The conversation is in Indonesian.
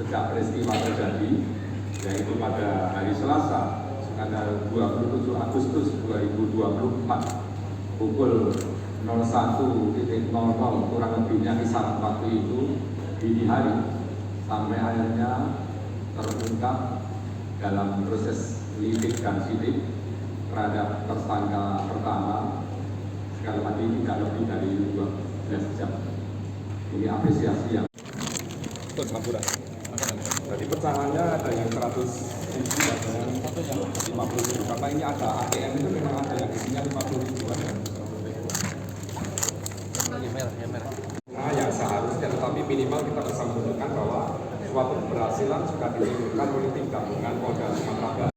sejak peristiwa terjadi, yaitu pada hari Selasa tanggal 27 Agustus 2024 pukul 01.00 kurang lebihnya kisaran waktu itu dini hari sampai akhirnya terungkap dalam proses lidik dan sidik terhadap tersangka pertama, sekali lagi tidak lebih dari 12 jam. Ini apresiasi yang jadi pecahannya ada yang 100.000, ada yang 50.000. Karena ini ada ATM itu memang ada yang isinya 50.000 kan. Nah, yang seharusnya, tetapi minimal kita bisa menunjukkan bahwa suatu keberhasilan sudah ditentukan oleh tim gabungan Polda Sumatera Barat.